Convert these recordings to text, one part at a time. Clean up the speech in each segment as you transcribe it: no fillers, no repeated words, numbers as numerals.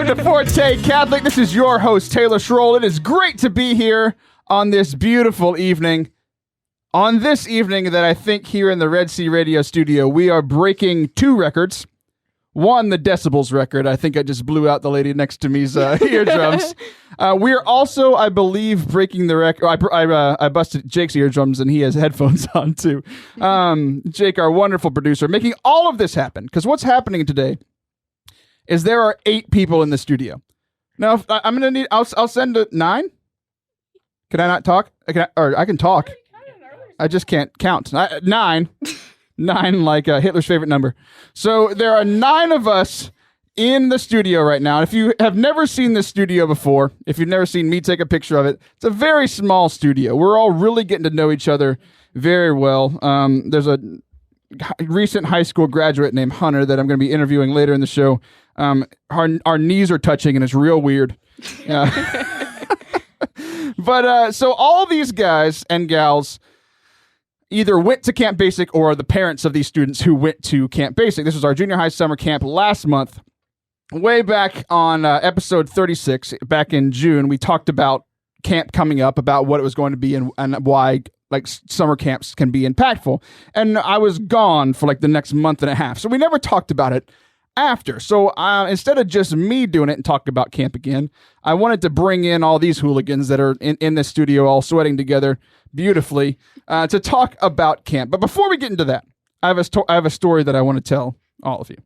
Welcome to Forte Catholic. This is your host, Taylor Schroll. It is great to be here on this beautiful evening. On this evening that I think here in the Red Sea Radio studio, we are breaking two records. One, the decibels record. I think I just blew out the lady next to me's eardrums. We're also, I believe, breaking the record. I busted Jake's eardrums, and he has headphones on, too. Jake, our wonderful producer, making all of this happen. Because what's happening today is there are 8 people in the studio. Now, if I'm going to need... I'll send a 9? Can I not talk? I can talk. I just can't count. 9. 9, like Hitler's favorite number. So there are 9 of us in the studio right now. If you have never seen this studio before, if you've never seen me take a picture of it, it's a very small studio. We're all really getting to know each other very well. There's a recent high school graduate named Hunter that I'm going to be interviewing later in the show. Our knees are touching, and it's real weird. But so all these guys and gals either went to Camp Basic or are the parents of these students who went to Camp Basic. This was our junior high summer camp last month. Way back on episode 36, back in June, we talked about camp coming up, about what it was going to be and why like summer camps can be impactful. And I was gone for like the next month and a half, so we never talked about it after. So instead of just me doing it and talking about camp again, I wanted to bring in all these hooligans that are in this studio all sweating together beautifully to talk about camp. But before we get into that, I have a story that I want to tell all of you.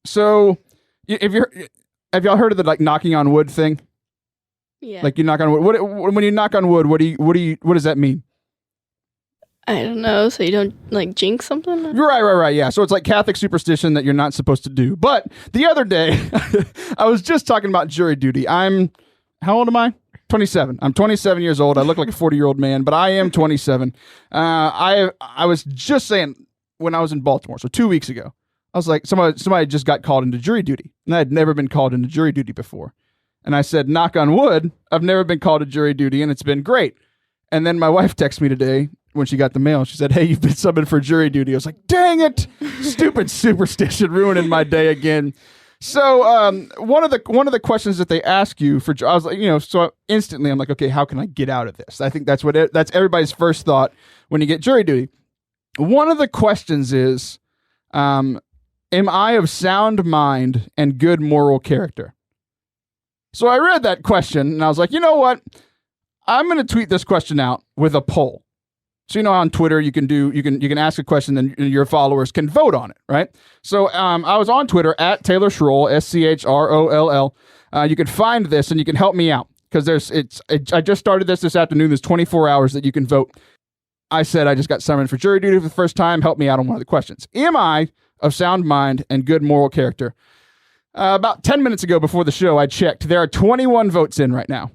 So have y'all heard of the like knocking on wood thing? Yeah. Like you knock on wood. When you knock on wood, what does that mean? I don't know. So you don't like jinx something? Right. Yeah. So it's like Catholic superstition that you're not supposed to do. But the other day, I was just talking about jury duty. How old am I? 27. I'm 27 years old. I look like a 40-year-old man, but I am 27. I was just saying when I was in Baltimore, so 2 weeks ago, I was like, somebody just got called into jury duty, and I had never been called into jury duty before. And I said, knock on wood, I've never been called to jury duty, and it's been great. And then my wife texted me today when she got the mail. She said, hey, you've been summoned for jury duty. I was like, dang it, stupid superstition ruining my day again. So one of the questions that they ask you for, I was like, so instantly I'm like, okay, how can I get out of this? I think that's everybody's first thought when you get jury duty. One of the questions is, am I of sound mind and good moral character? So I read that question and I was like, you know what? I'm going to tweet this question out with a poll. So on Twitter you can ask a question and your followers can vote on it, right? So I was on Twitter at Taylor Schroll, SCHROLL. You can find this and you can help me out because I just started this afternoon. There's 24 hours that you can vote. I said I just got summoned for jury duty for the first time. Help me out on one of the questions. Am I of sound mind and good moral character? About 10 minutes ago before the show, I checked. There are 21 votes in right now.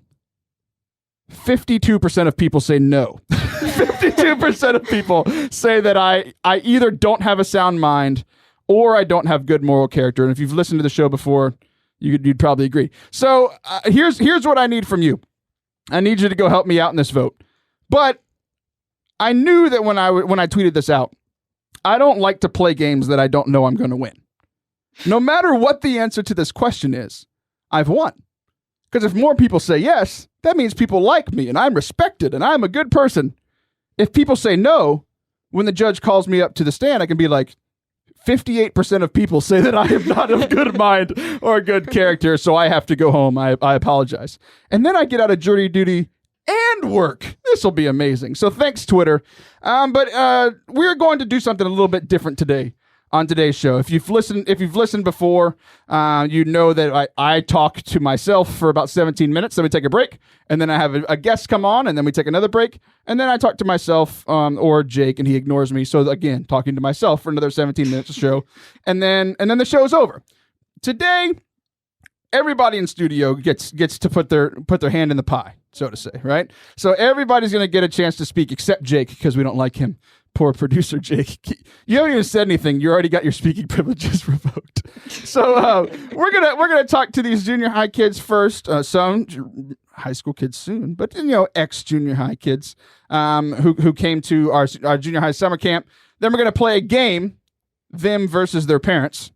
52% of people say no. 52% of people say that I either don't have a sound mind or I don't have good moral character. And if you've listened to the show before, you'd probably agree. So here's what I need from you. I need you to go help me out in this vote. But I knew that when I tweeted this out, I don't like to play games that I don't know I'm going to win. No matter what the answer to this question is, I've won. Because if more people say yes, that means people like me and I'm respected and I'm a good person. If people say no, when the judge calls me up to the stand, I can be like, 58% of people say that I am not of good mind or good character, so I have to go home. I apologize. And then I get out of jury duty and work. This will be amazing. So thanks, Twitter. But we're going to do something a little bit different today on today's show. If you've listened before, you know that I talk to myself for about 17 minutes. Then we take a break, and then I have a guest come on, and then we take another break, and then I talk to myself or Jake, and he ignores me. So again, talking to myself for another 17 minutes of show, and then the show's over. Today, everybody in studio gets to put their hand in the pie, so to say, right? So everybody's going to get a chance to speak except Jake because we don't like him. Poor producer Jake. You haven't even said anything. You already got your speaking privileges revoked. So we're gonna talk to these junior high kids first. Some high school kids soon, but ex junior high kids who came to our junior high summer camp. Then we're gonna play a game, them versus their parents.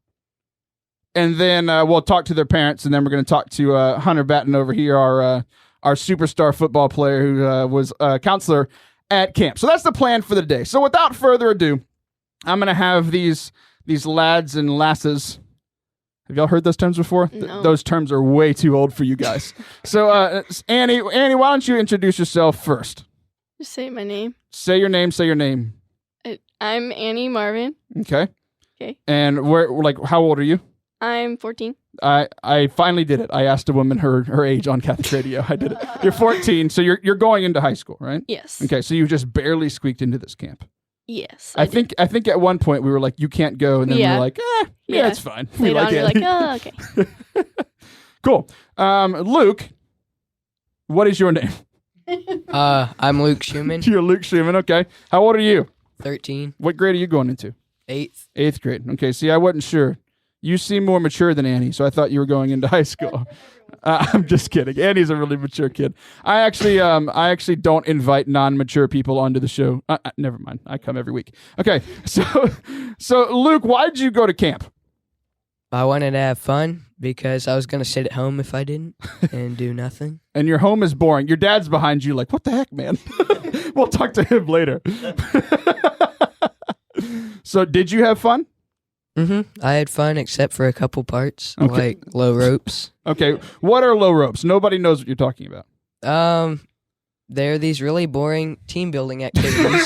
and then we'll talk to their parents, and then we're going to talk to Hunter Batten over here, our superstar football player who was a counselor at camp. So that's the plan for the day. So without further ado, I'm going to have these lads and lasses. Have y'all heard those terms before? No. Those terms are way too old for you guys. So Annie, why don't you introduce yourself first? Just say my name. Say your name. I'm Annie Marvin. Okay. Okay. And how old are you? I'm 14. I finally did it. I asked a woman her age on Catholic radio. I did it. You're 14, so you're going into high school, right? Yes. Okay, so you just barely squeaked into this camp. Yes. I think at one point we were like, you can't go, and then we were like, yeah, it's fine. Later on, you're like, oh, okay. Cool. Luke, what is your name? I'm Luke Schumann. You're Luke Schumann. Okay. How old are you? 13. What grade are you going into? 8th. 8th grade. Okay. See, I wasn't sure. You seem more mature than Annie, so I thought you were going into high school. I'm just kidding. Annie's a really mature kid. I actually don't invite non-mature people onto the show. Never mind. I come every week. Okay. So Luke, why did you go to camp? I wanted to have fun because I was going to sit at home if I didn't and do nothing. And your home is boring. Your dad's behind you like, what the heck, man? We'll talk to him later. So did you have fun? Mm-hmm. I had fun except for a couple parts, like low ropes. Okay. What are low ropes? Nobody knows what you're talking about. They're these really boring team building activities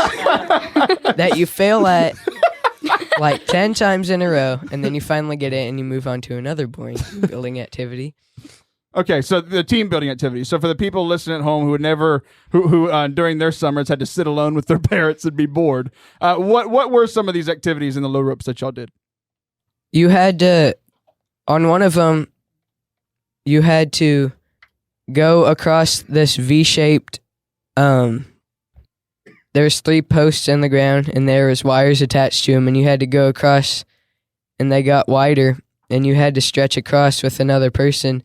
that you fail at like 10 times in a row, and then you finally get it and you move on to another boring team building activity. Okay, so the team building activity. So for the people listening at home who would never, who during their summers had to sit alone with their parents and be bored, what were some of these activities in the low ropes that y'all did? You had to, on one of them, you had to go across this V-shaped, there's 3 posts in the ground, and there was wires attached to them, and you had to go across, and they got wider, and you had to stretch across with another person,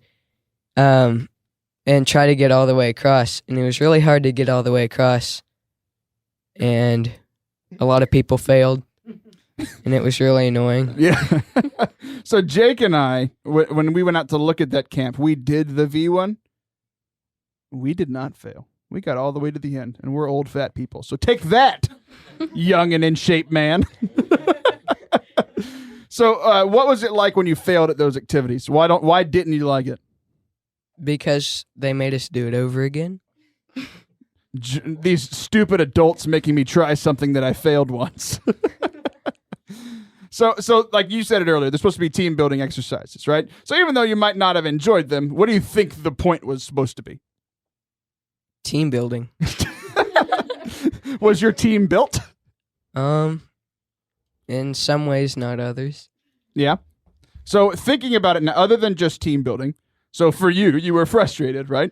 and try to get all the way across. And it was really hard to get all the way across, and a lot of people failed. And it was really annoying. Yeah. So Jake and I, when we went out to look at that camp, we did the V one. We did not fail. We got all the way to the end, and we're old fat people. So take that, young and in shape man. So what was it like when you failed at those activities? Why didn't you like it? Because they made us do it over again. These stupid adults making me try something that I failed once. So like you said it earlier, they're supposed to be team building exercises, right? So even though you might not have enjoyed them, what do you think the point was supposed to be? Team building. Was your team built? In some ways, not others. Yeah. So thinking about it now, other than just team building, so for you were frustrated, right?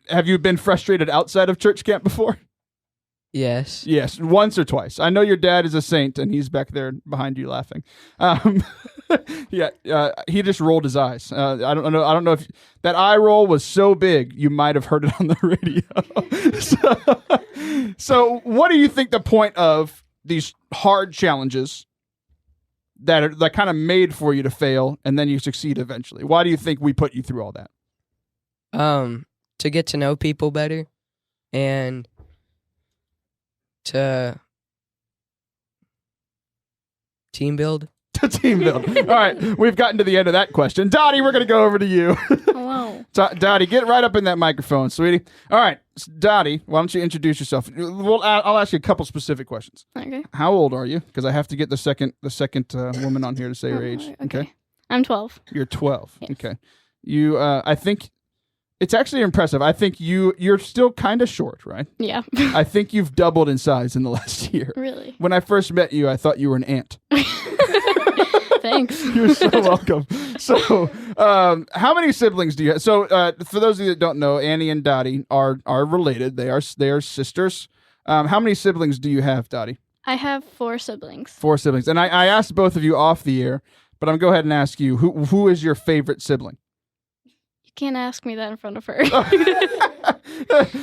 Have you been frustrated outside of church camp before? Yes. Yes, once or twice. I know your dad is a saint, and he's back there behind you laughing. He just rolled his eyes. I don't know if that eye roll was so big you might have heard it on the radio. So what do you think the point of these hard challenges that are like kind of made for you to fail and then you succeed eventually? Why do you think we put you through all that? To get to know people better, and to team build. To team build. All right, we've gotten to the end of that question. Dottie, we're going to go over to you. Hello. Dottie, get right up in that microphone, sweetie. All right, Dottie, why don't you introduce yourself? I'll ask you a couple specific questions. Okay. How old are you? Because I have to get the second woman on here to say her age. Okay. I'm 12. You're 12. Yes. Okay. You, I think it's actually impressive. I think you're still kind of short, right? Yeah. I think you've doubled in size in the last year. Really? When I first met you, I thought you were an ant. Thanks. You're so welcome. So, how many siblings do you have? So, for those of you that don't know, Annie and Dottie are related. They are sisters. How many siblings do you have, Dottie? I have 4 siblings. 4 siblings. And I asked both of you off the air, but I'm going to go ahead and ask you, who is your favorite sibling? You can't ask me that in front of her.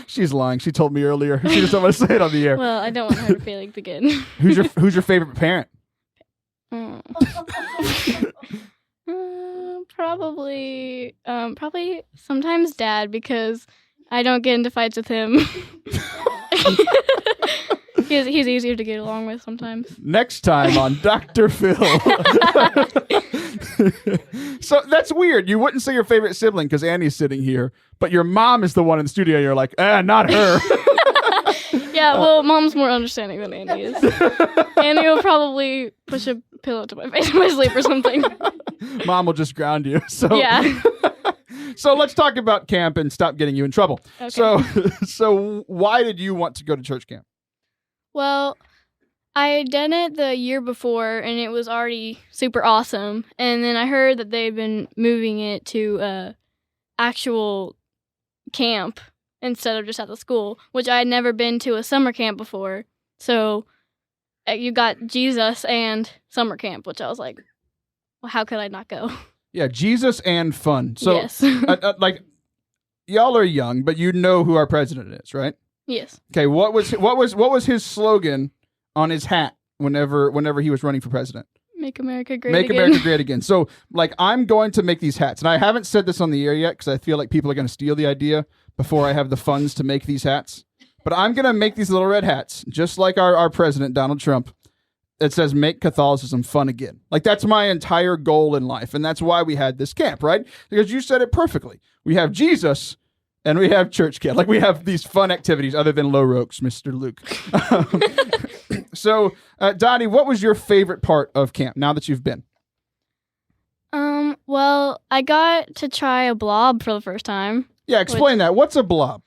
She's lying. She told me earlier. She just don't want to say it on the air. Well, I don't want her to feel like the Who's your favorite parent? Probably sometimes Dad, because I don't get into fights with him. He's easier to get along with sometimes. Next time on Dr. Phil. So that's weird. You wouldn't say your favorite sibling because Annie's sitting here, but your mom is the one in the studio. You're like, not her. Yeah, well, Mom's more understanding than Annie is. Annie will probably push a pillow to my face in my sleep or something. Mom will just ground you. So Yeah. So let's talk about camp and stop getting you in trouble. Okay. So why did you want to go to church camp? Well, I had done it the year before, and it was already super awesome. And then I heard that they'd been moving it to actual camp instead of just at the school, which I had never been to a summer camp before. So you got Jesus and summer camp, which I was like, well, how could I not go? Yeah, Jesus and fun. So, yes. like, y'all are young, but you know who our president is, right? Yes. Okay, what was his slogan on his hat whenever he was running for president? Make America great Make again. America great again. So, like, I'm going to make these hats, and I haven't said this on the air yet because I feel like people are going to steal the idea before I have the funds to make these hats. But I'm going to make these little red hats, just like our president, Donald Trump. It says, make Catholicism fun again. Like, that's my entire goal in life. And that's why we had this camp, right? Because you said it perfectly. We have Jesus and we have church camp. Like, we have these fun activities other than low ropes, Mr. Luke. So, Dottie, what was your favorite part of camp now that you've been? Well, I got to try a blob for the first time. Yeah, explain that. What's a blob?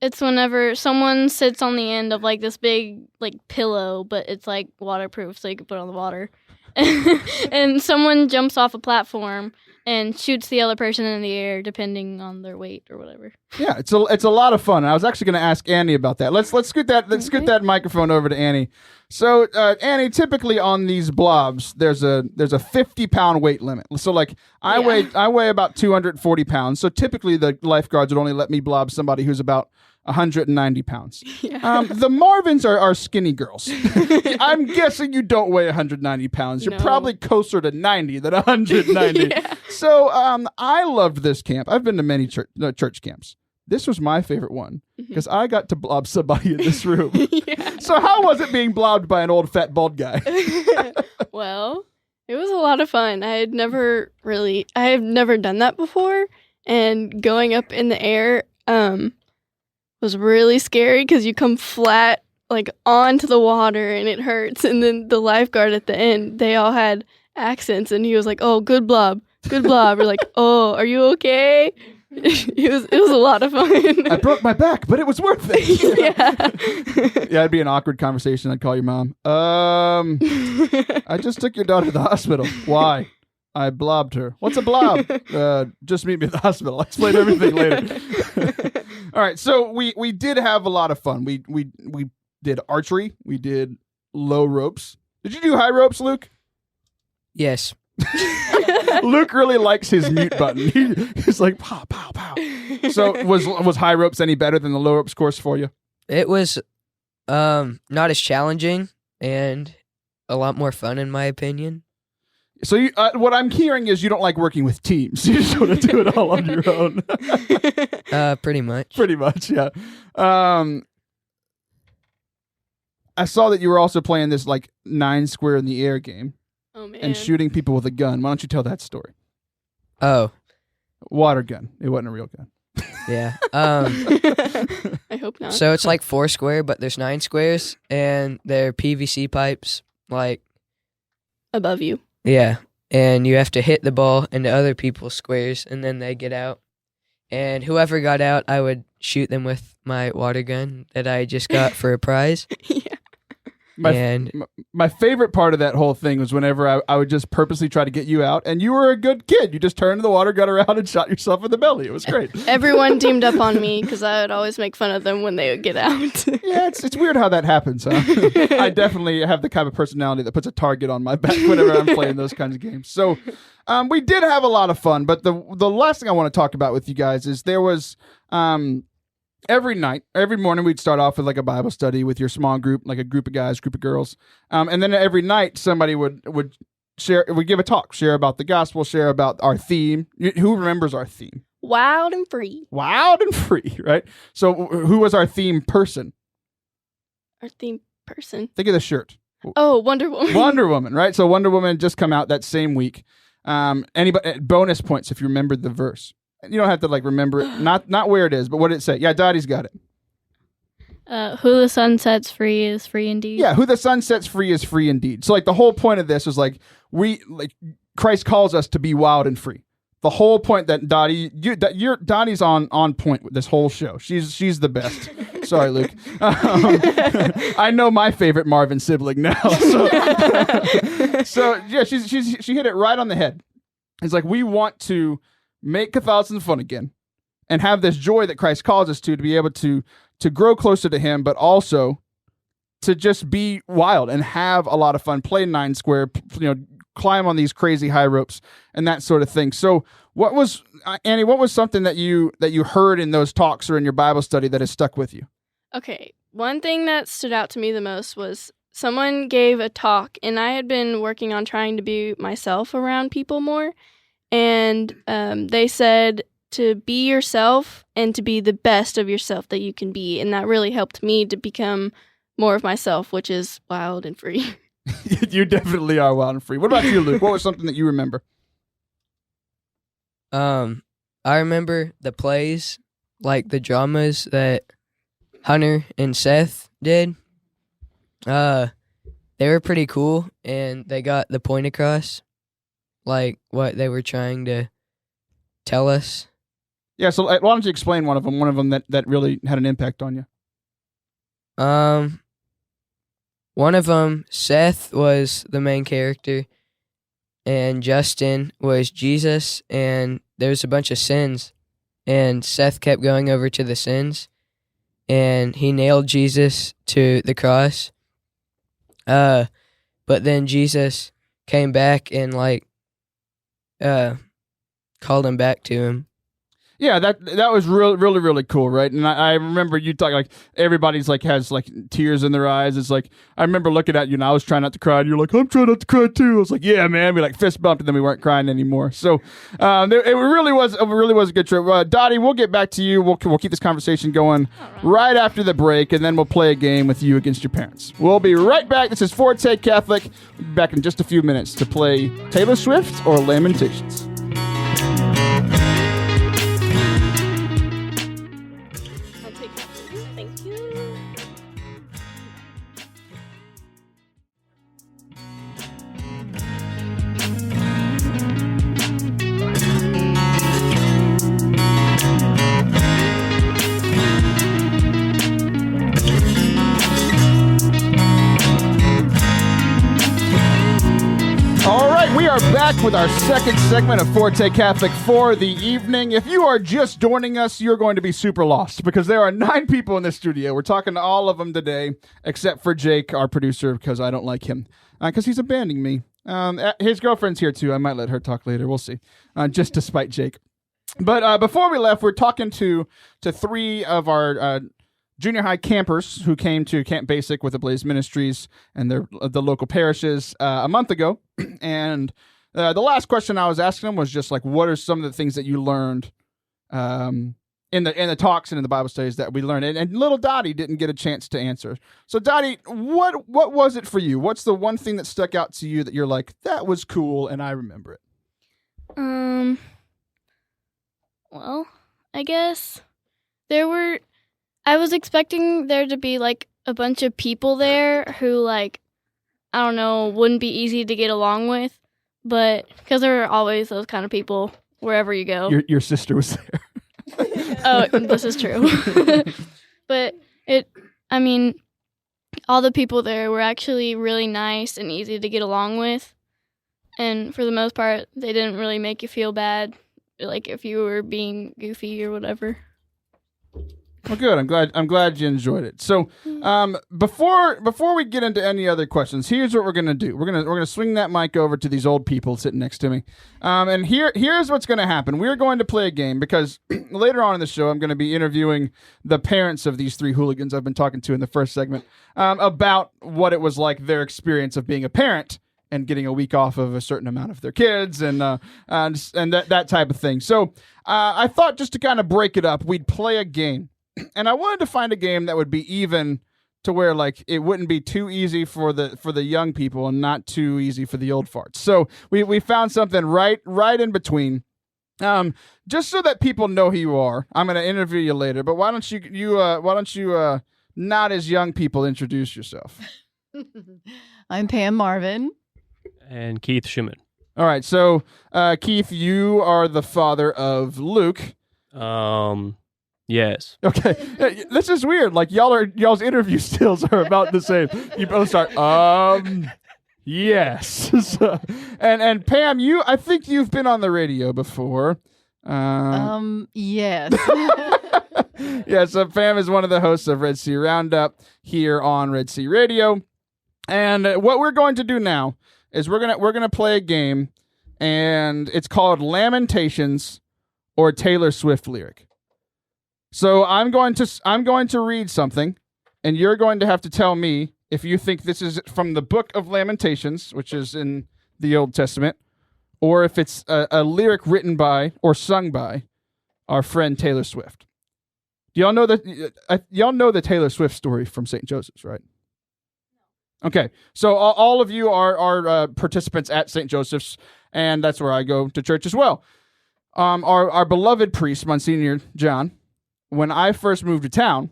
It's whenever someone sits on the end of like this big like pillow, but it's like waterproof, so you can put it on the water. And someone jumps off a platform and shoots the other person in the air, depending on their weight or whatever. Yeah, it's a lot of fun. I was actually going to ask Annie about that. Let's scoot that microphone over to Annie. So Annie, typically on these blobs, there's a 50-pound weight limit. So like I weigh about 240 pounds. So typically the lifeguards would only let me blob somebody who's about 190 pounds. Yeah. The Marvins are skinny girls. I'm guessing you don't weigh 190 pounds. You're probably closer to 90 than 190. Yeah. So I loved this camp. I've been to many church camps. This was my favorite one because I got to blob somebody in this room. Yeah. So how was it being blobbed by an old fat bald guy? Well, it was a lot of fun. I have never done that before, and going up in the air was really scary because you come flat like onto the water and it hurts. And then the lifeguard at the end, they all had accents, and he was like, "Oh, good blob, good blob." We're like, "Oh, are you okay?" It was a lot of fun. I broke my back, but it was worth it. Yeah. Yeah, it'd be an awkward conversation. I'd call your mom. I just took your daughter to the hospital. Why? I blobbed her. What's a blob? Just meet me at the hospital. I'll explain everything later. All right, so we did have a lot of fun. We did archery. We did low ropes. Did you do high ropes, Luke? Yes. Luke really likes his mute button. He's like, pow, pow, pow. So was high ropes any better than the low ropes course for you? It was not as challenging and a lot more fun, in my opinion. So you, what I'm hearing is you don't like working with teams. You just want to do it all on your own. Pretty much. Pretty much, yeah. I saw that you were also playing this like 9 square in the air game. Oh man. And shooting people with a gun. Why don't you tell that story? Oh. Water gun. It wasn't a real gun. Yeah. I hope not. So it's like 4 square, but there's 9 squares, and they're PVC pipes, like above you. Yeah, and you have to hit the ball into other people's squares, and then they get out. And whoever got out, I would shoot them with my water gun that I just got for a prize. Yeah. My favorite part of that whole thing was whenever I would just purposely try to get you out, and you were a good kid. You just turned the water gun around and shot yourself in the belly. It was great. Everyone teamed up on me because I would always make fun of them when they would get out. Yeah, it's weird how that happens, huh? I definitely have the kind of personality that puts a target on my back whenever I'm playing those kinds of games. So we did have a lot of fun, but the last thing I want to talk about with you guys is there was every morning we'd start off with like a Bible study with your small group, like a group of guys, group of girls. And then every night somebody would we give a talk, share about the gospel, share about our theme. Who remembers our theme? Wild and free. Wild and free, right? So who was our theme person? Our theme person. Think of the shirt. Oh, Wonder Woman. Wonder Woman, right? So Wonder Woman just come out that same week. Anybody bonus points if you remembered the verse. You don't have to remember it, not where it is, but what did it say? Yeah, Dottie's got it. Who the sun sets free is free indeed. Yeah, who the sun sets free is free indeed. So the whole point of this is Christ calls us to be wild and free. The whole point that Dottie's on point with this whole show. She's the best. Sorry, Luke. I know my favorite Marvin sibling now. So yeah, she hit it right on the head. It's we want to make Catholicism fun again, and have this joy that Christ calls us to be able to grow closer to Him, but also to just be wild and have a lot of fun, play 9 square, climb on these crazy high ropes and that sort of thing. So Annie, what was something that you heard in those talks or in your Bible study that has stuck with you? Okay, one thing that stood out to me the most was someone gave a talk, and I had been working on trying to be myself around people more, and they said to be yourself and to be the best of yourself that you can be, and that really helped me to become more of myself, which is wild and free. You definitely are wild and free. What about you, Luke? What was something that you remember? I remember the plays, the dramas that Hunter and Seth did. They were pretty cool, and they got the point across, what they were trying to tell us. Yeah, so why don't you explain one of them that really had an impact on you? One of them, Seth, was the main character, and Justin was Jesus, and there was a bunch of sins, and Seth kept going over to the sins, and he nailed Jesus to the cross. But then Jesus came back and called him back to him. Yeah, that was really, really cool, right? And I remember you talking everybody's has tears in their eyes. It's I remember looking at you and I was trying not to cry, and you're I'm trying not to cry too. I was yeah, man. We fist bumped, and then we weren't crying anymore. So it really was a good trip. Dottie, we'll get back to you. We'll keep this conversation going right after the break, and then we'll play a game with you against your parents. We'll be right back. This is Forte Catholic. We'll be back in just a few minutes to play Taylor Swift or Lamentations. Thank you. All right, we are back with our second segment of Forte Catholic for the evening. If you are just joining us, you're going to be super lost because there are 9 people in the studio. We're talking to all of them today, except for Jake, our producer, because I don't like him, because he's abandoning me. His girlfriend's here too. I might let her talk later. We'll see, just to spite Jake. But before we left, we're talking to 3 of our junior high campers who came to Camp Basic with Ablaze Ministries and the local parishes a month ago. And the last question I was asking them was just what are some of the things that you learned in the talks and in the Bible studies that we learned? And little Dottie didn't get a chance to answer. So Dottie, what was it for you? What's the one thing that stuck out to you that you're that was cool and I remember it? Well, I guess I was expecting there to be a bunch of people there who I don't know, wouldn't be easy to get along with, but because there are always those kind of people wherever you go. Your sister was there. Oh, this is true. But all the people there were actually really nice and easy to get along with. And for the most part, they didn't really make you feel bad, if you were being goofy or whatever. Well, good. I'm glad you enjoyed it. So, before we get into any other questions, here's what we're gonna do. We're gonna swing that mic over to these old people sitting next to me. And here's what's gonna happen. We're going to play a game because later on in the show, I'm gonna be interviewing the parents of these 3 hooligans I've been talking to in the first segment about what it was like their experience of being a parent and getting a week off of a certain amount of their kids and that type of thing. So I thought just to kind of break it up, we'd play a game. And I wanted to find a game that would be even to where like it wouldn't be too easy for the young people and not too easy for the old farts. So we found something right in between. Just so that people know who you are. I'm going to interview you later, but why don't you not as young people introduce yourself? I'm Pam Marvin. And Keith Schumann. All right, so Keith, you are the father of Luke. Yes. Okay, this is weird. Like y'all's interview skills are about the same. You both start. Yes. So, and Pam, I think you've been on the radio before. Yes. Yeah. So Pam is one of the hosts of Red Sea Roundup here on Red Sea Radio, and what we're going to do now is we're gonna play a game, and it's called Lamentations or Taylor Swift lyric. So I'm going to read something, and you're going to have to tell me if you think this is from the book of Lamentations, which is in the Old Testament, or if it's a lyric written by or sung by our friend Taylor Swift. Do y'all know the Taylor Swift story from St. Joseph's, right? Okay, so all of you are participants at St. Joseph's, and that's where I go to church as well. Our beloved priest, Monsignor John, when I first moved to town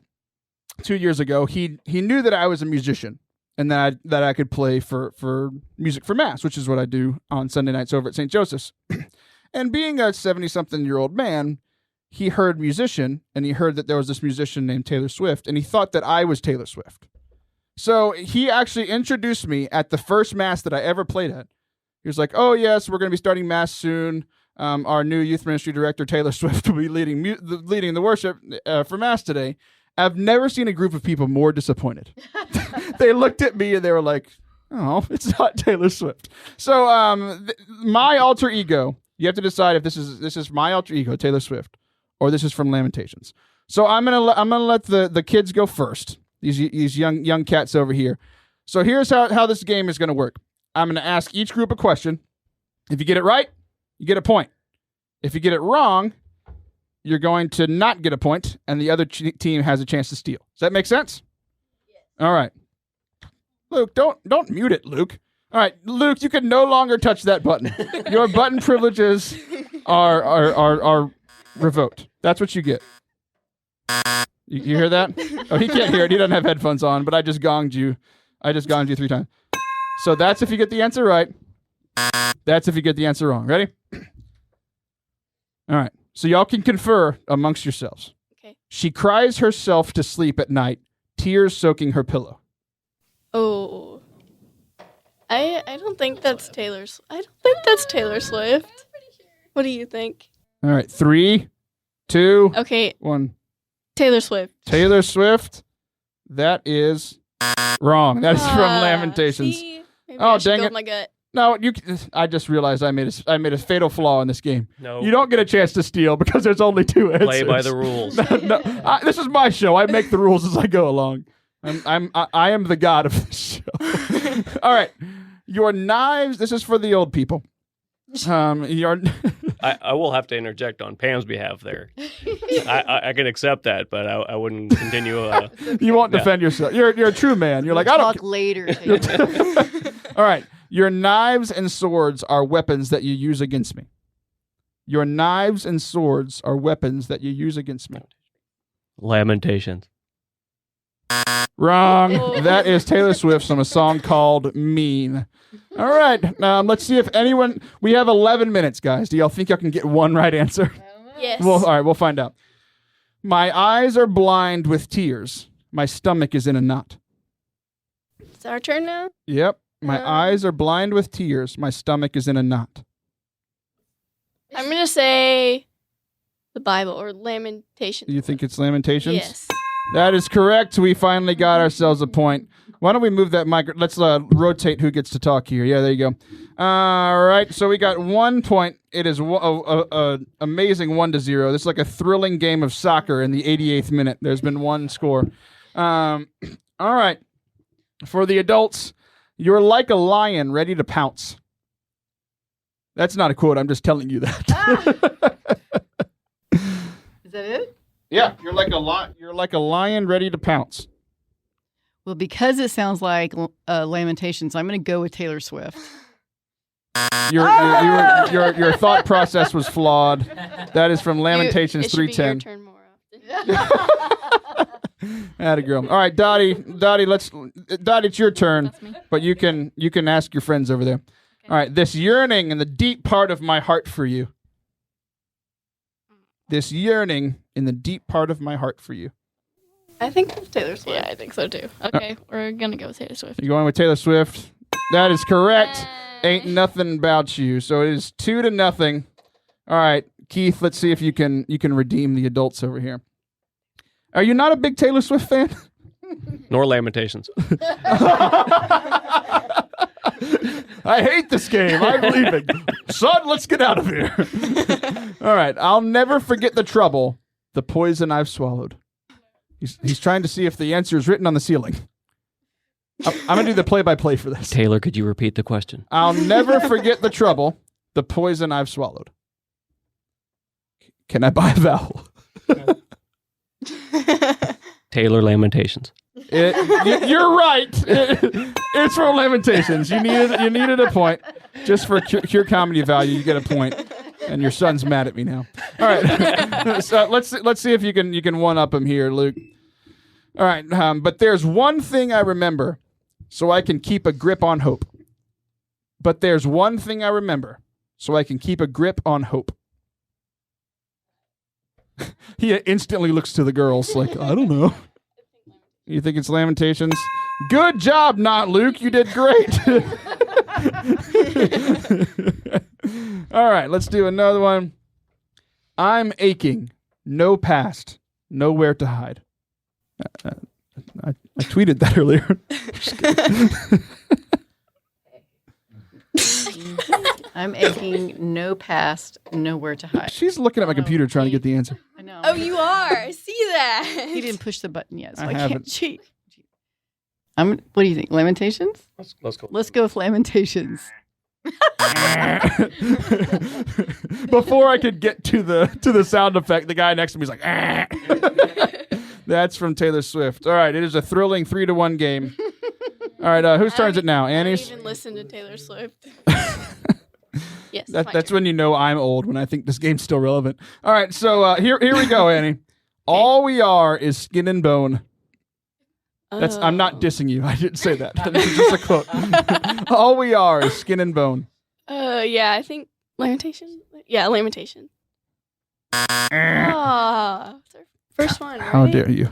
2 years ago, he knew that I was a musician and that I could play for music for Mass, which is what I do on Sunday nights over at St. Joseph's. And being a 70-something-year-old man, he heard musician, and he heard that there was this musician named Taylor Swift, and he thought that I was Taylor Swift. So he actually introduced me at the first Mass that I ever played at. He was like, "Oh yes, we're going to be starting Mass soon. Our new youth ministry director, Taylor Swift, will be leading the worship for Mass today." I've never seen a group of people more disappointed. They looked at me and they were like, "Oh, it's not Taylor Swift." So my alter ego, you have to decide if this is my alter ego, Taylor Swift, or this is from Lamentations. So I'm gonna let the kids go first. These young cats over here. So here's how this game is gonna work. I'm gonna ask each group a question. If you get it right, you get a point. If you get it wrong, you're going to not get a point, and the other team has a chance to steal. Does that make sense? Yes. All right. Luke, don't mute it, Luke. All right, Luke, you can no longer touch that button. Your button privileges are revoked. That's what you get. You hear that? Oh, he can't hear it. He doesn't have headphones on, but I just gonged you. 3 times. So that's if you get the answer right. That's if you get the answer wrong. Ready? All right. So y'all can confer amongst yourselves. Okay. She cries herself to sleep at night, tears soaking her pillow. Oh. I don't think that's Taylor Swift. What do you think? All right. 3, 2, Okay, 1. Taylor Swift. Taylor Swift. That is wrong. That is from Lamentations. See? Maybe Oh, I should dang go it. with my gut. No, I just realized I made a fatal flaw in this game. No. You don't get a chance to steal because there's only 2 answers. Play by the rules. No, this is my show. I make the rules as I go along. I am the god of this show. All right, your knives. This is for the old people. Your I will have to interject on Pam's behalf there. I can accept that, but I wouldn't continue. you won't defend yourself. You're a true man. You're like, I don't Talk later. Taylor. All right. Your knives and swords are weapons that you use against me. Your knives and swords are weapons that you use against me. Lamentations. Wrong. Oh. That is Taylor Swift from a song called Mean. All right. Let's see if anyone... We have 11 minutes, guys. Do y'all think y'all can get one right answer? Yes. Well, all right. We'll find out. My eyes are blind with tears. My stomach is in a knot. It's our turn now? Yep. My eyes are blind with tears. My stomach is in a knot. I'm going to say the Bible or Lamentations. You think it's Lamentations? Yes. That is correct. We finally got ourselves a point. Why don't we move that mic? Let's rotate who gets to talk here. Yeah, there you go. All right. So we got 1 point. It is amazing 1-0. This is like a thrilling game of soccer in the 88th minute. There's been one score. All right. For the adults, You're like a lion ready to pounce. That's not a quote. I'm just telling you that. Is that it? Yeah, you're like a lion ready to pounce. Well, because it sounds like Lamentations, I'm going to go with Taylor Swift. Your thought process was flawed. That is from Lamentations 3:10. It should be your turn more often. Atta girl. All right, Dottie, it's your turn. That's me. But you can ask your friends over there. All right, this yearning in the deep part of my heart for you. This yearning in the deep part of my heart for you. I think it's Taylor Swift. Yeah, I think so too. Okay, we're gonna go with Taylor Swift. You're going with Taylor Swift. That is correct. Ain't nothing about you. So it is 2-0. All right, Keith, let's see if you can redeem the adults over here. Are you not a big Taylor Swift fan? Nor Lamentations. I hate this game. I'm leaving. Son, let's get out of here. All right. I'll never forget the trouble, the poison I've swallowed. He's trying to see if the answer is written on the ceiling. I'm going to do the play-by-play for this. Taylor, could you repeat the question? I'll never forget the trouble, the poison I've swallowed. Can I buy a vowel? Taylor Lamentations. You're right. It's from Lamentations. You needed a point. Just for pure comedy value, you get a point. And your son's mad at me now. All right. So let's see if you can one up him here, Luke. All right. But there's one thing I remember, so I can keep a grip on hope. But there's one thing I remember, so I can keep a grip on hope. He instantly looks to the girls like, I don't know. You think it's Lamentations? Good job, not Luke. You did great. All right, let's do another one. I'm aching. No past. Nowhere to hide. I tweeted that earlier. I'm aching, no past, nowhere to hide. She's looking at my computer trying to get the answer. I know. Oh, you are. I see that. He didn't push the button yet, so I I haven't. can't cheat. What do you think? Lamentations? Let's go. Let's go with Lamentations. Before I could get to the sound effect, the guy next to me is like, "Ah." That's from Taylor Swift. All right, it is a thrilling 3-1 game. All right, whose turn is it now? I don't Annie's? even listen to Taylor Swift. Yes. That's when you know I'm old, when I think this game's still relevant. All right, so here we go, Annie. All we are is skin and bone. I'm not dissing you. I didn't say that. This is just a quote. All we are is skin and bone. Yeah, I think Lamentation. Yeah, Lamentation. Ah, it's our first one. How right? dare you?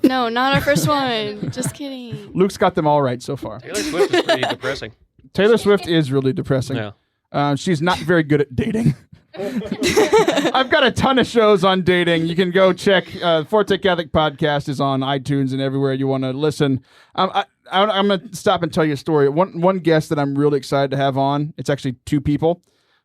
No, not our first one. Just kidding. Luke's got them all right so far. Taylor Swift is pretty depressing. Taylor Swift is really depressing. Yeah. She's not very good at dating. I've got a ton of shows on dating. You can go check. Forte Catholic Podcast is on iTunes and everywhere you want to listen. I'm going to stop and tell you a story. One guest that I'm really excited to have on. It's actually two people,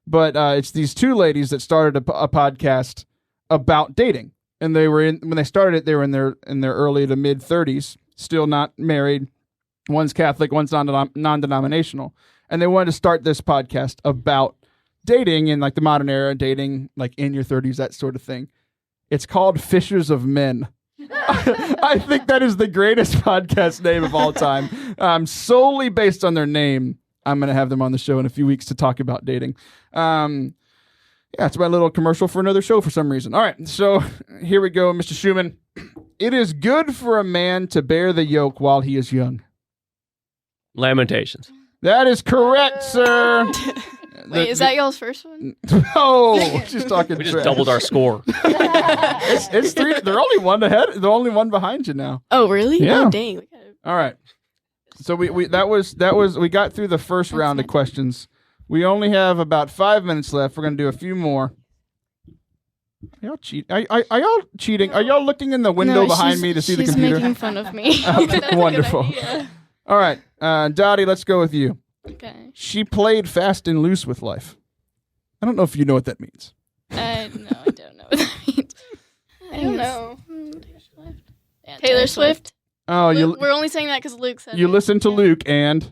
but it's these two ladies that started a podcast about dating. And when they started it, they were in their early to mid 30s, still not married. One's Catholic, one's non-denominational, and they wanted to start this podcast about dating in like the modern era, dating like in your 30s, that sort of thing. It's called Fishers of Men. I think that is the greatest podcast name of all time. Solely based on their name, I'm going to have them on the show in a few weeks to talk about dating. Yeah, it's my little commercial for another show for some reason. All right, so here we go, Mr. Schumann. It is good for a man to bear the yoke while he is young. Lamentations. That is correct, sir. Wait, is that y'all's first one? Oh, she's talking We just trash. doubled our score. It's three. They're only one ahead. They're only one behind you now. Oh, really? Yeah. Oh, dang. We gotta... All right. So we got through the first round of questions. We only have about 5 minutes left. We're gonna do a few more. Are y'all cheat? Are y'all cheating? Are y'all looking in the window behind me to see the computer? She's making fun of me. Wonderful. All right, Dottie, let's go with you. Okay. She played fast and loose with life. I don't know if you know what that means. No, I don't know what that means. I don't know. Yeah, Taylor Swift? Oh, We're only saying that because Luke said you it. listen to Luke and.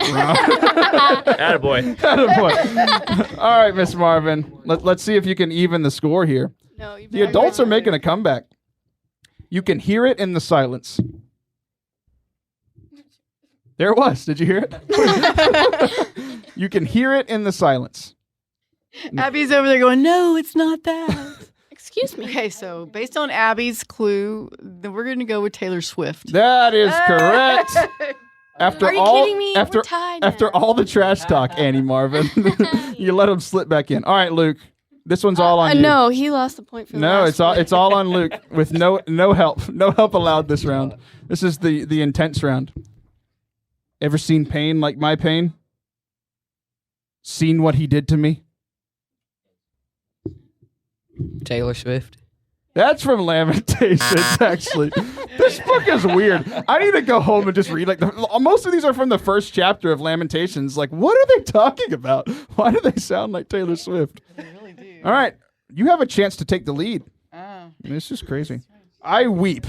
Attaboy. Attaboy. All right, Miss Marvin. Let's see if you can even the score here. No, you The adults are making a comeback. You can hear it in the silence. There it was. Did you hear it? You can hear it in the silence. Abby's over there going, no, it's not that. Excuse me. Okay, so based on Abby's clue, then we're going to go with Taylor Swift. That is correct. After Are you all, kidding me? after We're tied after now. all the trash talk, Annie Marvin, you let him slip back in. All right, Luke. This one's all on you. No, he lost the point for the No, last it's all on Luke with no help. No help allowed this round. This is the intense round. Ever seen pain like my pain? Seen what he did to me? Taylor Swift. That's from Lamentations, actually. This book is weird. I need to go home and just read. Most of these are from the first chapter of Lamentations. Like, what are they talking about? Why do they sound like Taylor Swift? They really do. All right, you have a chance to take the lead. Oh. This is crazy. I weep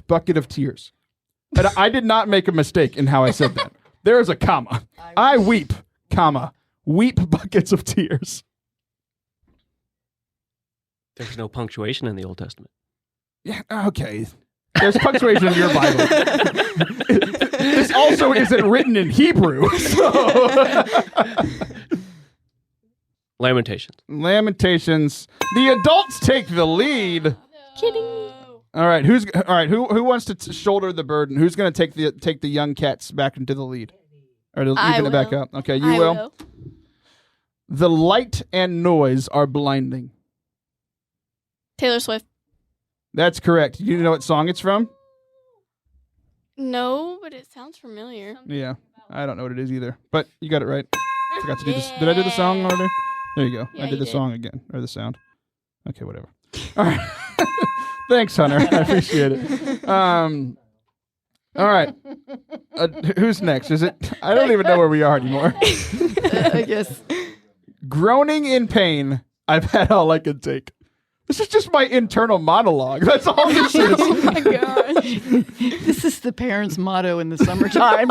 bucket of tears. And I did not make a mistake in how I said that. There is a comma. I weep, weep buckets of tears. There's no punctuation in the Old Testament. Yeah, okay. There's punctuation in your Bible. This also isn't written in Hebrew. So. Lamentations. Lamentations. The adults take the lead. Kidding. All right, who wants to shoulder the burden? Who's going to take the young cats back into the lead? Or to I even it back will. up? Okay, you I will. The light and noise are blinding. Taylor Swift. That's correct. You know what song it's from? No, but it sounds familiar. Yeah, I don't know what it is either. But you got it right. Forgot to do this. Did I do the song already? There you go. Yeah, I did you the did. song again, or the sound. Okay, whatever. All right. Thanks, Hunter. I appreciate it. All right. Who's next? Is it? I don't even know where we are anymore. I guess. Groaning in pain. I've had all I could take. This is just my internal monologue. That's all this is. Oh my gosh. This is the parents' motto in the summertime.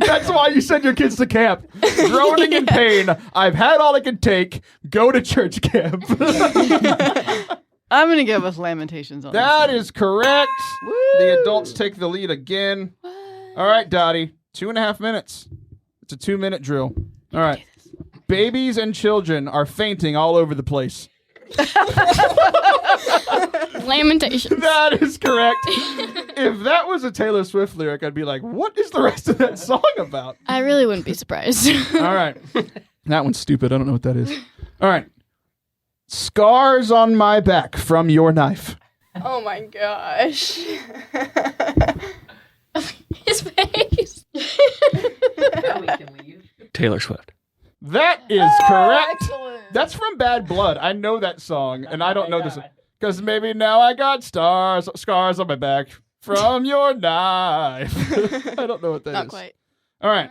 That's why you send your kids to camp. Groaning in pain. I've had all I could take. Go to church camp. I'm going to go with Lamentations on That this is correct. The adults take the lead again. All right, Dottie. 2.5 minutes. It's a 2-minute drill. All right. Babies and children are fainting all over the place. Lamentations. That is correct. If that was a Taylor Swift lyric, I'd be like, what is the rest of that song about? I really wouldn't be surprised. All right. That one's stupid. I don't know what that is. All right. Scars on my back from your knife. Oh my gosh. His face. Taylor Swift. That is correct. That's from Bad Blood. I know that song, and I don't know this. Because maybe now I got scars on my back from your knife. I don't know what that is. Not quite. All right.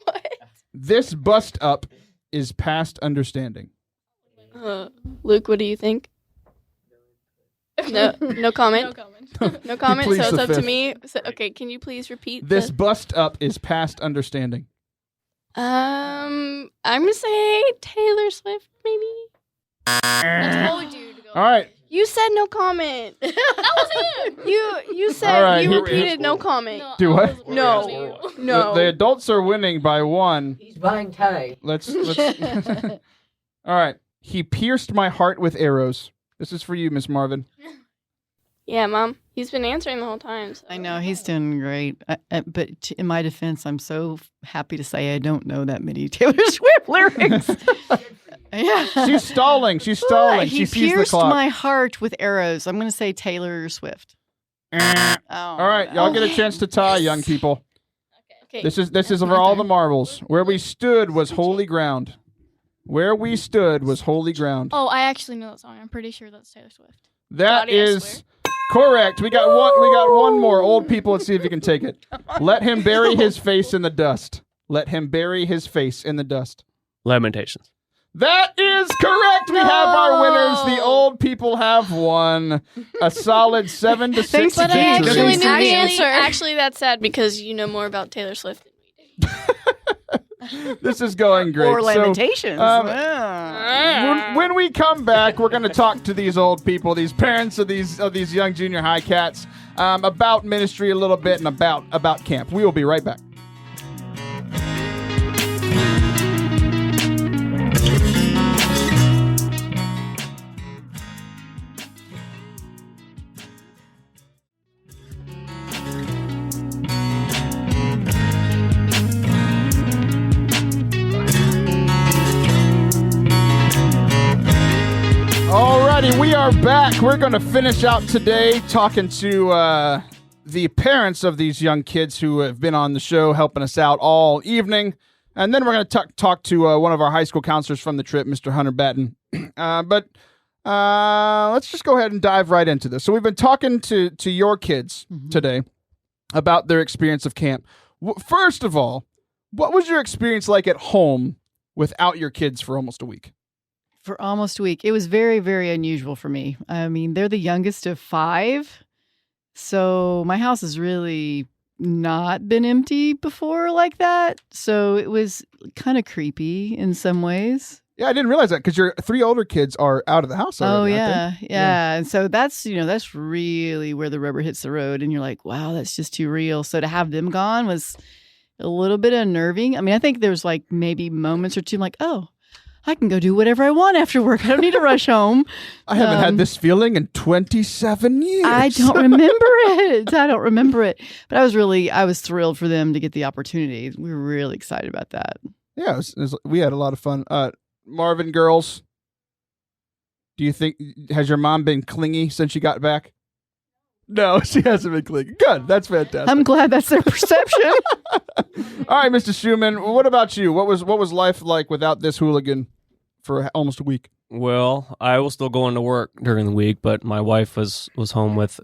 What? This bust up is past understanding. Luke, what do you think? No comment. No comment. No comment. Please So it's the up to fifth. me. So, okay, can you please repeat? This bust up is past understanding. I'm gonna say Taylor Swift, maybe. I told you to go. All right. You said no comment. That was him. You said All right, you here- repeated no comment. Do I what? was No. worried. No. The adults are winning by 1. He's buying time. Let's All right. He pierced my heart with arrows. This is for you, Miss Marvin. Yeah, Mom. He's been answering the whole time. So. I know, he's doing great. But in my defense, I'm so happy to say I don't know that many Taylor Swift lyrics. Yeah. She's stalling. She's stalling. He She sees the pierced clock. my heart with arrows. I'm going to say Taylor Swift. All right, y'all get a chance to tie, young people. Okay. This is for all the marbles. Where we stood was holy ground. Where we stood was holy ground. Oh, I actually know that song. I'm pretty sure that's Taylor Swift. That Dottie, I is correct. We got one more. Old people, let's see if you can take it. Let him bury his face in the dust. Let him bury his face in the dust. Lamentations. That is correct. We have our winners. The old people have won a solid 7-6 Thanks to But I James. actually Thanks knew to the James. answer. Actually, that's sad because you know more about Taylor Swift than we do. This is going great. Or So, Lamentations. when we come back, we're going to talk to these old people, these parents of these young junior high cats, about ministry a little bit and about camp. We will be right back. Alrighty, we are back. We're going to finish out today talking to the parents of these young kids who have been on the show helping us out all evening. And then we're going to talk to one of our high school counselors from the trip, Mr. Hunter Batten. But let's just go ahead and dive right into this. So we've been talking to your kids today about their experience of camp. First of all, what was your experience like at home without your kids for almost a week? For almost a week. It was very, very unusual for me. I mean, they're the youngest of 5. So my house has really not been empty before like that. So it was kind of creepy in some ways. Yeah, I didn't realize that because your 3 older kids are out of the house already. Yeah. And so that's really where the rubber hits the road. And you're like, wow, that's just too real. So to have them gone was a little bit unnerving. I mean, I think there's like maybe moments or two I'm like, oh, I can go do whatever I want after work. I don't need to rush home. I haven't had this feeling in 27 years. I don't remember it. But I was thrilled for them to get the opportunity. We were really excited about that. Yeah, we had a lot of fun. Marvin, girls, do you think, has your mom been clingy since she got back? No, she hasn't been clingy. Good. That's fantastic. I'm glad that's their perception. All right, Mr. Schumann, what about you? What was life like without this hooligan for almost a week? Well, I was still going to work during the week, but my wife was home with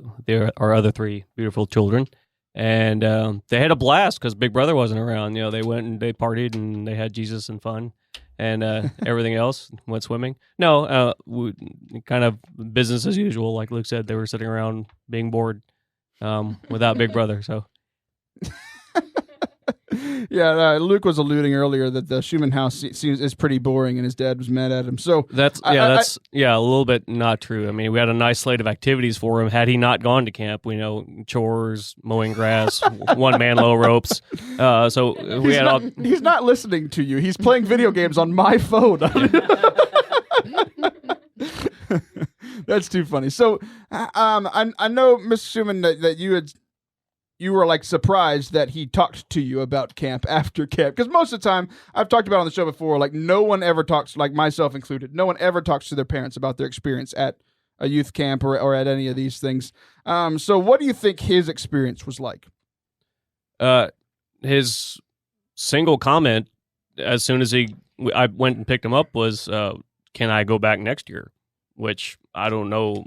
our other 3 beautiful children, and they had a blast because Big Brother wasn't around. You know, they went and they partied and they had Jesus and fun, and everything else went swimming. No, kind of business as usual. Like Luke said, they were sitting around being bored without Big Brother. So. Yeah, Luke was alluding earlier that the Schumann house is pretty boring, and his dad was mad at him. So that's a little bit not true. I mean, we had a nice slate of activities for him. Had he not gone to camp, we know chores, mowing grass, one-man low ropes. So we had all. He's not listening to you. He's playing video games on my phone. That's too funny. So, I know, Mr. Schumann, that you were like surprised that he talked to you about camp after camp. Because most of the time, I've talked about on the show before, like no one ever talks, like myself included, no one ever talks to their parents about their experience at a youth camp or at any of these things. So what do you think his experience was like? His single comment as soon as I went and picked him up was, can I go back next year? Which I don't know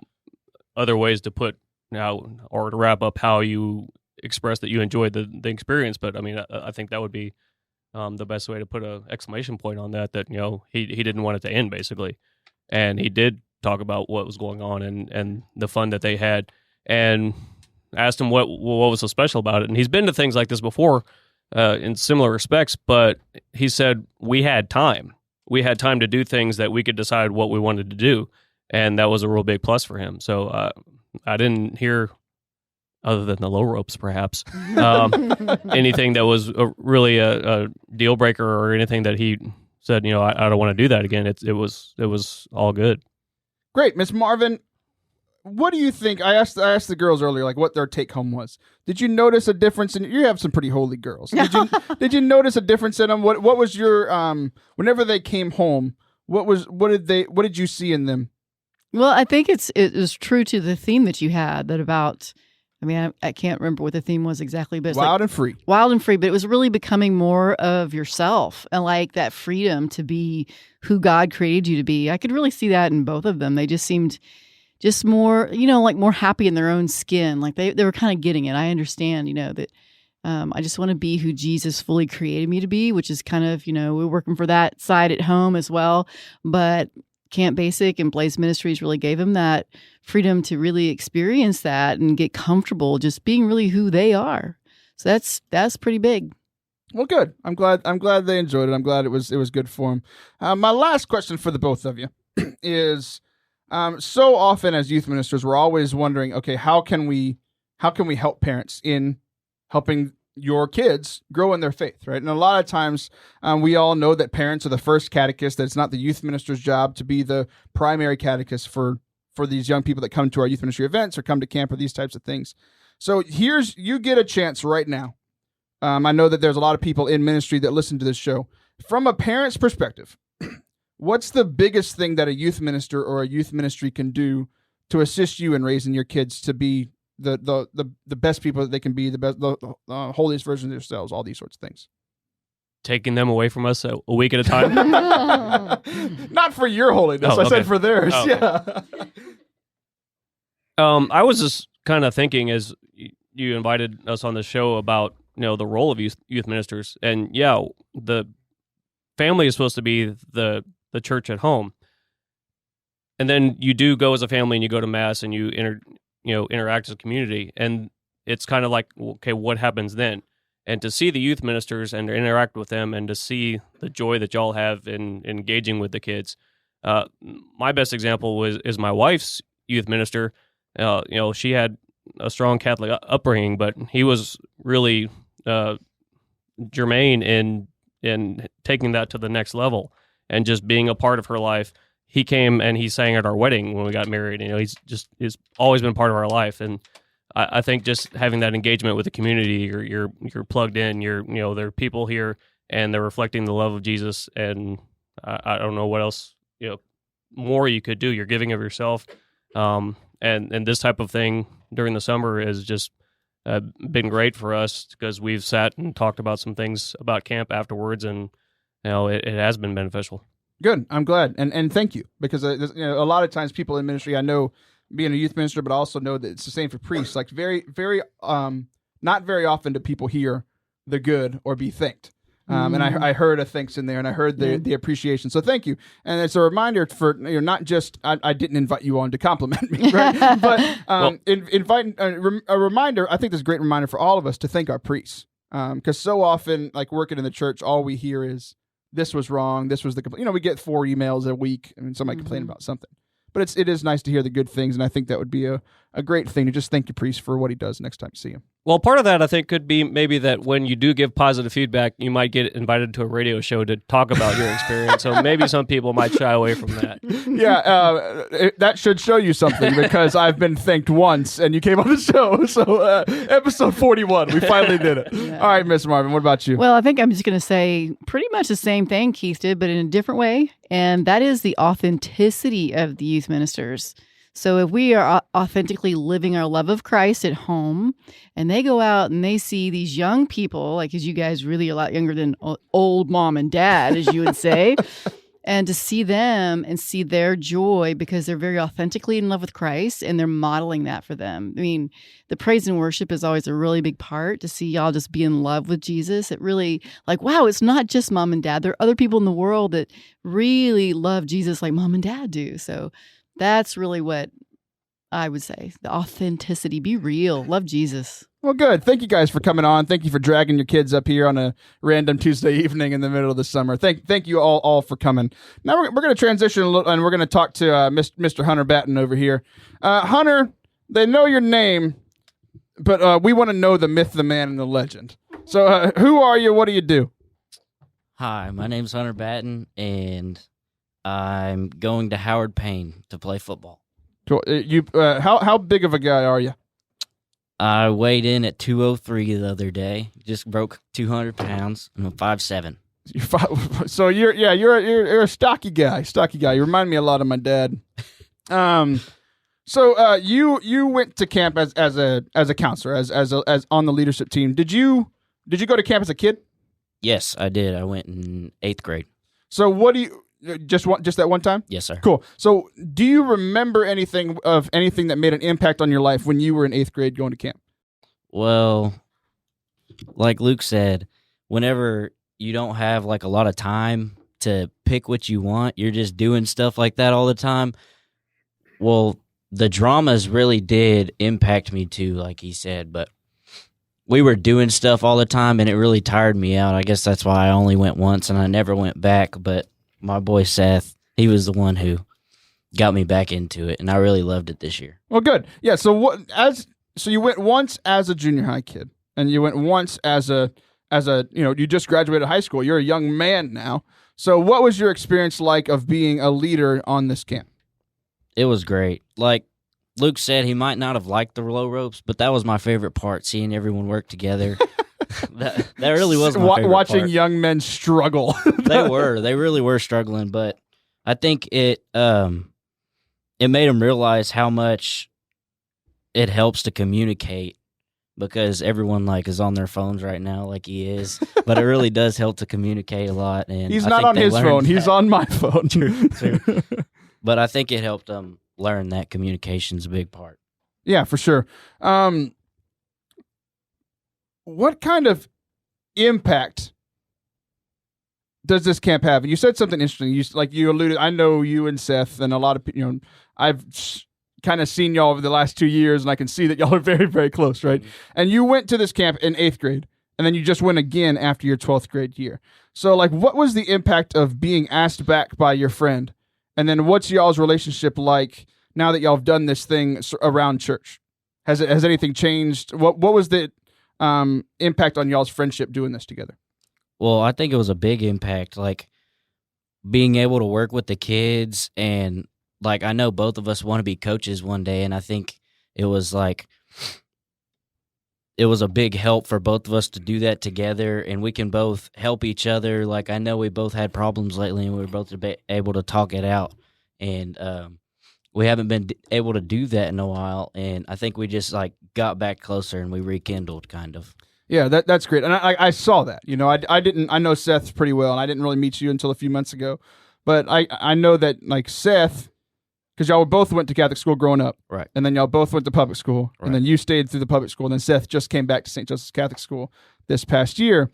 other ways to put now or to wrap up how you express that you enjoyed the experience, but I mean, I think that would be the best way to put an exclamation point on that he didn't want it to end, basically. And he did talk about what was going on and the fun that they had, and asked him what was so special about it. And he's been to things like this before in similar respects, but he said we had time to do things that we could decide what we wanted to do, and that was a real big plus for him. So I didn't hear, other than the low ropes, perhaps, anything that was really a deal breaker or anything that he said, I don't want to do that again. It was all good. Great. Miss Marvin, what do you think? I asked the girls earlier, like what their take home was. Did you notice a difference you have some pretty holy girls. Did you notice a difference in them? What was your, whenever they came home, what did you see in them? Well, I think it was true to the theme that you had, that about, I mean, I can't remember what the theme was exactly, but it's wild and free. Wild and free, but it was really becoming more of yourself and like that freedom to be who God created you to be. I could really see that in both of them. They just seemed just more, like more happy in their own skin. Like they were kind of getting it. I understand, that I just want to be who Jesus fully created me to be, which is kind of, we're working for that side at home as well. But Camp Basic and Ablaze Ministries really gave them that freedom to really experience that and get comfortable just being really who they are. So that's pretty big. Well, good. I'm glad they enjoyed it. I'm glad it was good for them. My last question for the both of you is, so often as youth ministers, we're always wondering, okay, how can we help parents in helping your kids grow in their faith, right? And a lot of times we all know that parents are the first catechist, that it's not the youth minister's job to be the primary catechist for these young people that come to our youth ministry events or come to camp or these types of things. So you get a chance right now. I know that there's a lot of people in ministry that listen to this show. From a parent's perspective, what's the biggest thing that a youth minister or a youth ministry can do to assist you in raising your kids to be the best people that they can be, the best, the holiest version of themselves, all these sorts of things? Taking them away from us a week at a time. Not for your holiness. Oh, I okay. said for theirs. Oh. Yeah. I was just kind of thinking as you invited us on the show about the role of youth ministers, and the family is supposed to be the church at home, and then you do go as a family and you go to mass and you interact as a community, and it's kind of like, okay, what happens then? And to see the youth ministers and to interact with them and to see the joy that y'all have in engaging with the kids. My best example is my wife's youth minister. She had a strong Catholic upbringing, but he was really germane in taking that to the next level and just being a part of her life. He came and he sang at our wedding when we got married. He's always been part of our life. And I think just having that engagement with the community, you're plugged in, there are people here and they're reflecting the love of Jesus. And I don't know what else, more you could do. You're giving of yourself. And this type of thing during the summer has just been great for us because we've sat and talked about some things about camp afterwards, and it has been beneficial. Good. I'm glad. And thank you, because a lot of times people in ministry, I know being a youth minister, but I also know that it's the same for priests. Like very, very, not very often do people hear the good or be thanked. And I heard a thanks in there, and I heard the appreciation. So thank you. And it's a reminder for not just I didn't invite you on to compliment me, right? But inviting a reminder. I think this is a great reminder for all of us to thank our priests, because so often, like working in the church, all we hear is this was wrong, this was the complaint. We get 4 emails a week. I mean, somebody complaining about something. But it is nice to hear the good things, and I think that would be a great thing to just thank your priest for what he does next time you see him. Well, part of that, I think, could be maybe that when you do give positive feedback, you might get invited to a radio show to talk about your experience. So maybe some people might shy away from that. Yeah, that should show you something, because I've been thanked once, and you came on the show. So episode 41, we finally did it. Yeah. All right, Miss Marvin, what about you? Well, I think I'm just going to say pretty much the same thing Keith did, but in a different way. And that is the authenticity of the youth ministers. So if we are authentically living our love of Christ at home, and they go out and they see these young people, like, as you guys really a lot younger than old mom and dad, as you would say, and to see them and see their joy because they're very authentically in love with Christ and they're modeling that for them. I mean, the praise and worship is always a really big part, to see y'all just be in love with Jesus. It really, like, wow, it's not just mom and dad. There are other people in the world that really love Jesus like mom and dad do. So that's really what I would say. The authenticity. Be real. Love Jesus. Well, good. Thank you guys for coming on. Thank you for dragging your kids up here on a random Tuesday evening in the middle of the summer. Thank you all for coming. Now we're going to transition a little, and we're going to talk to Mr. Hunter Batten over here. Hunter, they know your name, but we want to know the myth, the man, and the legend. So who are you? What do you do? Hi, my name's Hunter Batten, and I'm going to Howard Payne to play football. Cool. How big of a guy are you? I weighed in at 203 the other day. Just broke 200 pounds. I'm 5'7". So you're a stocky guy. You remind me a lot of my dad. So you went to camp as a counselor, as on the leadership team. Did you go to camp as a kid? Yes, I did. I went in 8th grade. So what do you just that one time? Yes, sir. Cool. So do you remember anything that made an impact on your life when you were in 8th grade going to camp? Well, like Luke said, whenever you don't have like a lot of time to pick what you want, you're just doing stuff like that all the time. Well, the dramas really did impact me too, like he said, but we were doing stuff all the time and it really tired me out. I guess that's why I only went once and I never went back. But my boy Seth, he was the one who got me back into it, and I really loved it this year. Well, good. Yeah. So so you went once as a junior high kid, and you went once as a you just graduated high school. You're a young man now. So what was your experience like of being a leader on this camp? It was great. Like Luke said, he might not have liked the low ropes, but that was my favorite part, seeing everyone work together. that really was my favorite watching part. Young men struggle. They really were struggling, but I think it made them realize how much it helps to communicate, because everyone like is on their phones right now, like he is. But it really does help to communicate a lot. And he's I not think on they his learned phone. that. He's on my phone. True. But I think it helped them learn that communication's a big part. Yeah, for sure. What kind of impact does this camp have? And you said something interesting. You alluded. I know you and Seth and a lot of people. I've kind of seen y'all over the last 2 years, and I can see that y'all are very, very close, right? Mm-hmm. And you went to this camp in 8th grade, and then you just went again after your 12th grade year. So, like, what was the impact of being asked back by your friend? And then what's y'all's relationship like now that y'all have done this thing around church? Has anything changed? What was the impact on y'all's friendship doing this together? Well, I think it was a big impact, like being able to work with the kids, and like I know both of us want to be coaches one day, and I think it was a big help for both of us to do that together, and we can both help each other. Like I know we both had problems lately, and we were both able to talk it out, and we haven't been able to do that in a while, and I think we just like got back closer and we rekindled kind of. Yeah, that's great. And I saw that. I know Seth pretty well, and I didn't really meet you until a few months ago. But I know that, like, Seth, because y'all both went to Catholic school growing up. Right. And then y'all both went to public school. Right. And then you stayed through the public school. And then Seth just came back to St. Joseph's Catholic School this past year.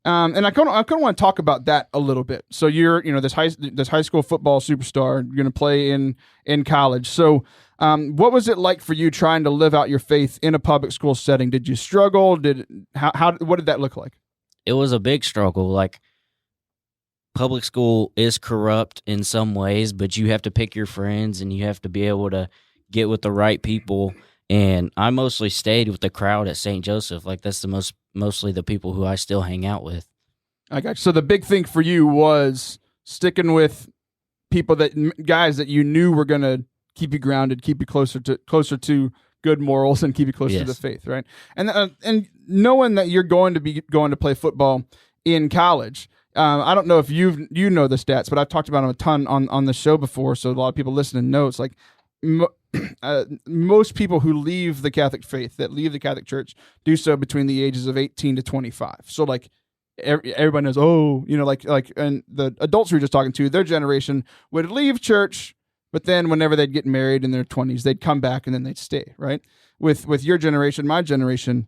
And I kind of want to talk about that a little bit. So you're, this high school football superstar. You're going to play in college. So what was it like for you trying to live out your faith in a public school setting? Did you struggle? What did that look like? It was a big struggle. Like, public school is corrupt in some ways, but you have to pick your friends and you have to be able to get with the right people. And I mostly stayed with the crowd at St. Joseph. Like, that's mostly the people who I still hang out with. I got you. So the big thing for you was sticking with guys that you knew were going to keep you grounded, keep you closer to good morals, and keep you closer to the faith, right? And knowing that you're going to be going to play football in college, I don't know if you know the stats, but I've talked about them a ton on the show before, so a lot of people listening know. It's like most people who leave the Catholic faith, that leave the Catholic Church, do so between the ages of 18 to 25. So like everybody knows, and the adults we were just talking to, their generation would leave church, but then whenever they'd get married in their 20s, they'd come back and then they'd stay, right? With your generation, my generation,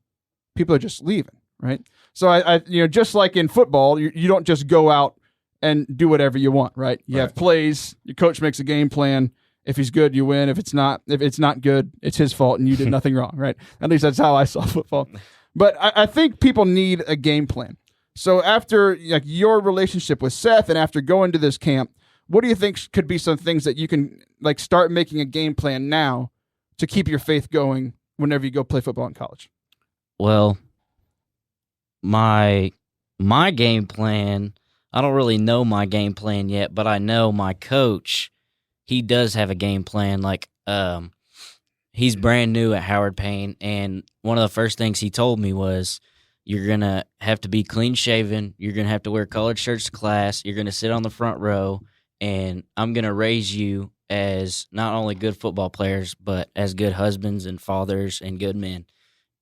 people are just leaving, right? So I just like in football, you don't just go out and do whatever you want, right? You have plays, your coach makes a game plan. If he's good, you win. If it's not good, it's his fault and you did nothing wrong, right? At least that's how I saw football. But I think people need a game plan. So after your relationship with Seth and after going to this camp, what do you think could be some things that you can start making a game plan now to keep your faith going whenever you go play football in college? Well, my game plan, I don't really know my game plan yet, but I know my coach, he does have a game plan. Like, he's brand new at Howard Payne, and one of the first things he told me was, you're going to have to be clean-shaven, you're going to have to wear colored shirts to class, you're going to sit on the front row, and I'm going to raise you as not only good football players, but as good husbands and fathers and good men.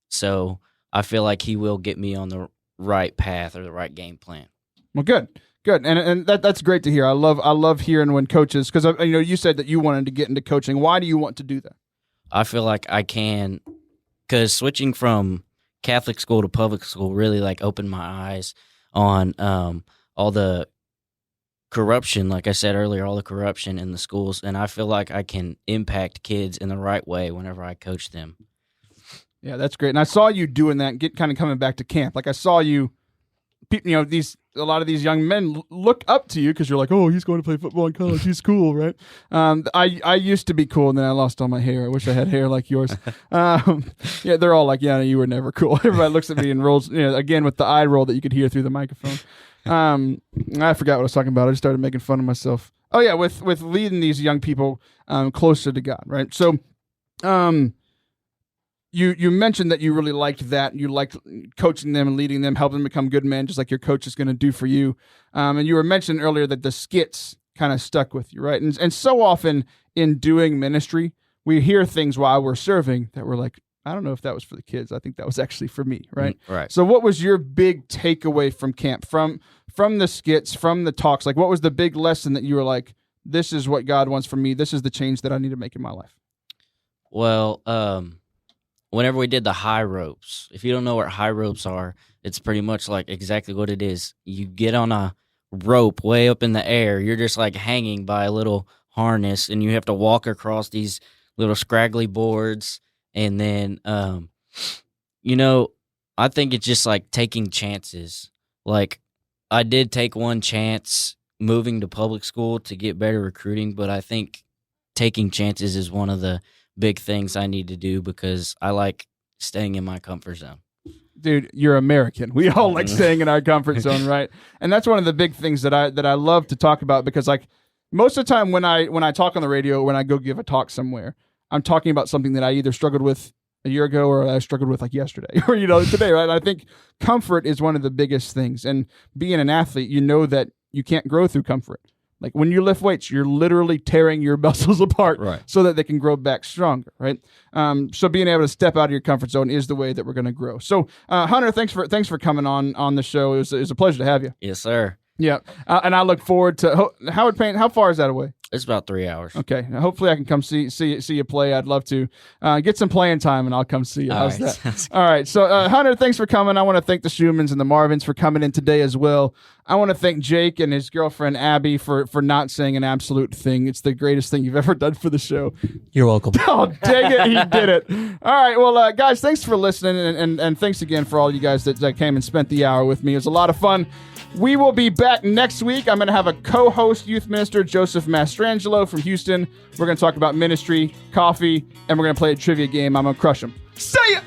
So I feel like he will get me on the right path or the right game plan. Well, good. And that's great to hear. I love hearing when coaches, because you said that you wanted to get into coaching. Why do you want to do that? I feel like I can, because switching from Catholic school to public school really like opened my eyes on all the corruption, like I said earlier, all the corruption in the schools, and I feel like I can impact kids in the right way whenever I coach them. Yeah, that's great. And I saw you doing that, kind of coming back to camp. Like I saw you, a lot of these young men look up to you because you're like, oh, he's going to play football in college. He's cool, right? I used to be cool, and then I lost all my hair. I wish I had hair like yours. Yeah, they're all like, yeah, you were never cool. Everybody looks at me and rolls, again with the eye roll that you could hear through the microphone. I forgot what I was talking about. I just started making fun of myself. Oh yeah, with leading these young people closer to God, right? So, You mentioned that you really liked that. You liked coaching them and leading them, helping them become good men, just like your coach is going to do for you. And you were mentioning earlier that the skits kind of stuck with you, right? And so often in doing ministry, we hear things while we're serving that we're like, I don't know if that was for the kids. I think that was actually for me, right? Right. So what was your big takeaway from camp, from the skits, from the talks? Like, what was the big lesson that you were like, this is what God wants from me. This is the change that I need to make in my life? Well, whenever we did the high ropes, if you don't know what high ropes are, it's pretty much like exactly what it is. You get on a rope way up in the air. You're just like hanging by a little harness, and you have to walk across these little scraggly boards. And then, I think it's just like taking chances. Like, I did take one chance moving to public school to get better recruiting, but I think taking chances is one of the big things I need to do because I like staying in my comfort zone. Dude, you're American. We all like staying in our comfort zone, right? And that's one of the big things that I love to talk about because, like, most of the time when I talk on the radio, when I go give a talk somewhere, I'm talking about something that I either struggled with a year ago or I struggled with like yesterday or today, right? And I think comfort is one of the biggest things. And being an athlete, you know that you can't grow through comfort. Like when you lift weights, you're literally tearing your muscles apart so that they can grow back stronger, right? So being able to step out of your comfort zone is the way that we're going to grow. So Hunter, thanks for coming on the show. It was a pleasure to have you. Yes, sir. Yeah, and I look forward to Howard Payne. How far is that away? It's about 3 hours. Okay, now, hopefully I can come see you play. I'd love to get some playing time, and I'll come see you. How's that? All right. So Hunter, thanks for coming. I want to thank the Schumans and the Marvins for coming in today as well. I want to thank Jake and his girlfriend Abby for not saying an absolute thing. It's the greatest thing you've ever done for the show. You're welcome. Oh, dang it, he did it. All right, well, guys, thanks for listening, and thanks again for all you guys that came and spent the hour with me. It was a lot of fun. We will be back next week. I'm going to have a co-host, youth minister Joseph Mastrangelo from Houston. We're going to talk about ministry, coffee, and we're going to play a trivia game. I'm going to crush him. See ya!